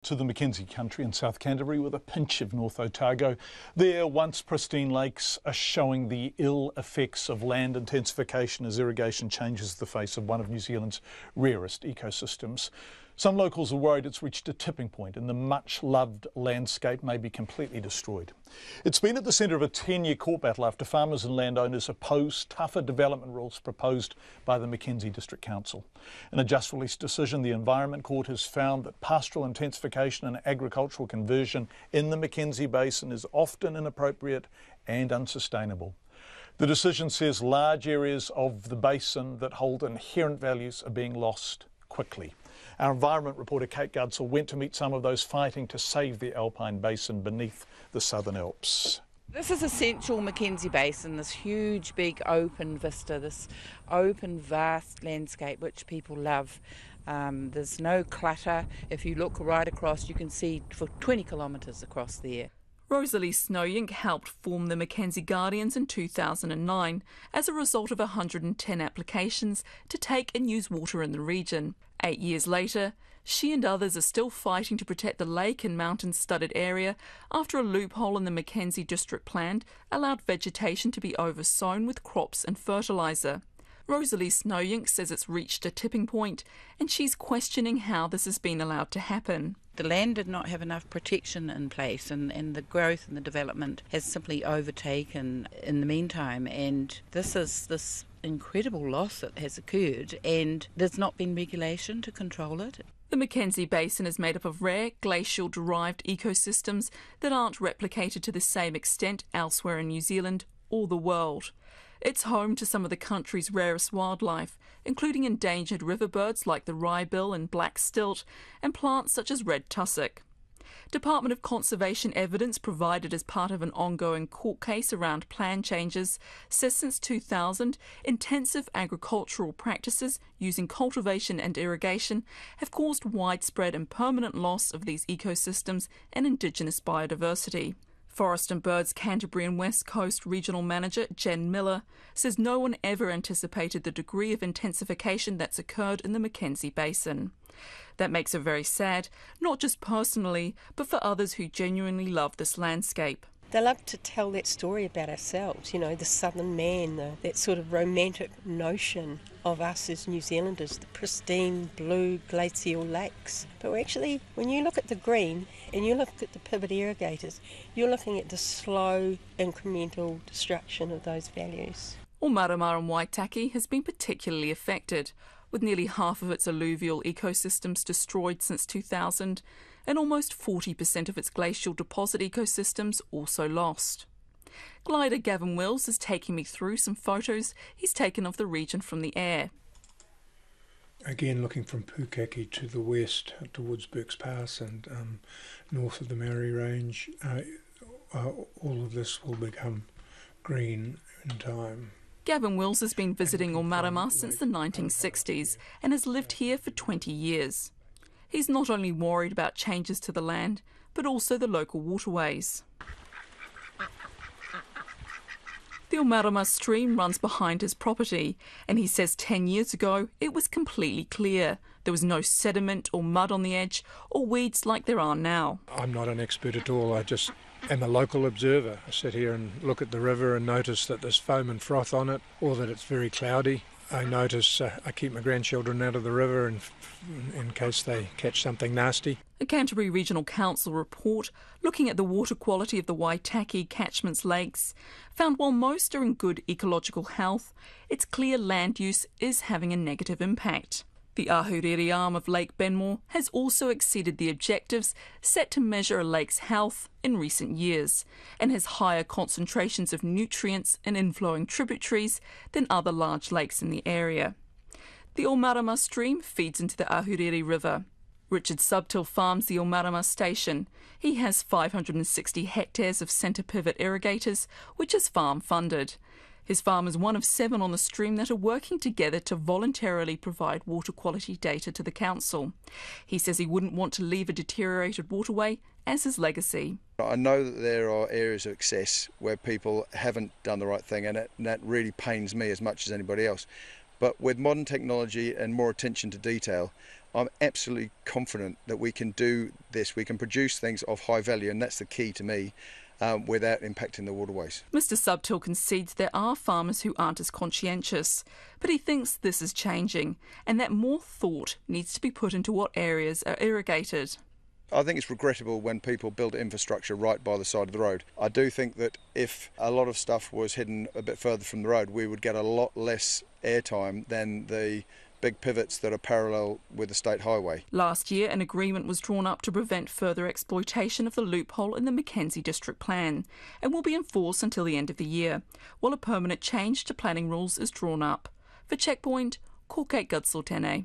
To the Mackenzie Country in South Canterbury with a pinch of North Otago. Their once pristine lakes are showing the ill effects of land intensification as irrigation changes the face of one of New Zealand's rarest ecosystems. Some locals are worried it's reached a tipping point and the much-loved landscape may be completely destroyed. It's been at the centre of a 10-year court battle after farmers and landowners opposed tougher development rules proposed by the Mackenzie District Council. In a just-released decision, the Environment Court has found that pastoral intensification and agricultural conversion in the Mackenzie Basin is often inappropriate and unsustainable. The decision says large areas of the basin that hold inherent values are being lost quickly. Our environment reporter Kate Gudsell went to meet some of those fighting to save the alpine basin beneath the Southern Alps. This is a central Mackenzie Basin, this huge big open vista, this open vast landscape which people love. There's no clutter. If you look right across you can see for 20 kilometres across there. Rosalie Snowink helped form the Mackenzie Guardians in 2009 as a result of 110 applications to take and use water in the region. 8 years later, she and others are still fighting to protect the lake and mountain-studded area after a loophole in the Mackenzie District Plan allowed vegetation to be oversown with crops and fertiliser. Rosalie Snowink says it's reached a tipping point and she's questioning how this has been allowed to happen. The land did not have enough protection in place and the growth and the development has simply overtaken in the meantime, and this incredible loss that has occurred and there's not been regulation to control it. The Mackenzie Basin is made up of rare glacial-derived ecosystems that aren't replicated to the same extent elsewhere in New Zealand or the world. It's home to some of the country's rarest wildlife, including endangered river birds like the wrybill and black stilt, and plants such as red tussock. Department of Conservation evidence provided as part of an ongoing court case around plan changes says since 2000, intensive agricultural practices using cultivation and irrigation have caused widespread and permanent loss of these ecosystems and indigenous biodiversity. Forest and Birds Canterbury and West Coast Regional Manager Jen Miller says no one ever anticipated the degree of intensification that's occurred in the Mackenzie Basin. That makes her very sad, not just personally, but for others who genuinely love this landscape. They love to tell that story about ourselves, you know, the southern man, that sort of romantic notion of us as New Zealanders, the pristine blue glacial lakes. But actually, when you look at the green and you look at the pivot irrigators, you're looking at the slow, incremental destruction of those values. Omarama and Waitaki has been particularly affected, with nearly half of its alluvial ecosystems destroyed since 2000, and almost 40% of its glacial deposit ecosystems also lost. Glider Gavin Wills is taking me through some photos he's taken of the region from the air. Again, looking from Pukaki to the west towards Burke's Pass and north of the Maori Range, all of this will become green in time. Gavin Wills has been visiting Omarama since the 1960s and has lived here for 20 years. He's not only worried about changes to the land, but also the local waterways. The Omarama stream runs behind his property, and he says 10 years ago it was completely clear. There was no sediment or mud on the edge, or weeds like there are now. I'm not an expert at all, I just am a local observer. I sit here and look at the river and notice that there's foam and froth on it, or that it's very cloudy. I notice I keep my grandchildren out of the river in case they catch something nasty. A Canterbury Regional Council report looking at the water quality of the Waitaki catchment's lakes found while most are in good ecological health, its clear land use is having a negative impact. The Ahuriri arm of Lake Benmore has also exceeded the objectives set to measure a lake's health in recent years and has higher concentrations of nutrients and inflowing tributaries than other large lakes in the area. The Omarama stream feeds into the Ahuriri River. Richard Subtil farms the Omarama station. He has 560 hectares of centre pivot irrigators, which is farm funded. His farm is one of 7 on the stream that are working together to voluntarily provide water quality data to the council. He says he wouldn't want to leave a deteriorated waterway as his legacy. I know that there are areas of excess where people haven't done the right thing, and that really pains me as much as anybody else. But with modern technology and more attention to detail, I'm absolutely confident that we can do this. We can produce things of high value, and that's the key to me, without impacting the waterways. Mr Subtill concedes there are farmers who aren't as conscientious, but he thinks this is changing and that more thought needs to be put into what areas are irrigated. I think it's regrettable when people build infrastructure right by the side of the road. I do think that if a lot of stuff was hidden a bit further from the road, we would get a lot less airtime than the big pivots that are parallel with the state highway. Last year, an agreement was drawn up to prevent further exploitation of the loophole in the Mackenzie District Plan and will be enforced until the end of the year, while a permanent change to planning rules is drawn up. For Checkpoint, Corkate Gudzel Tene.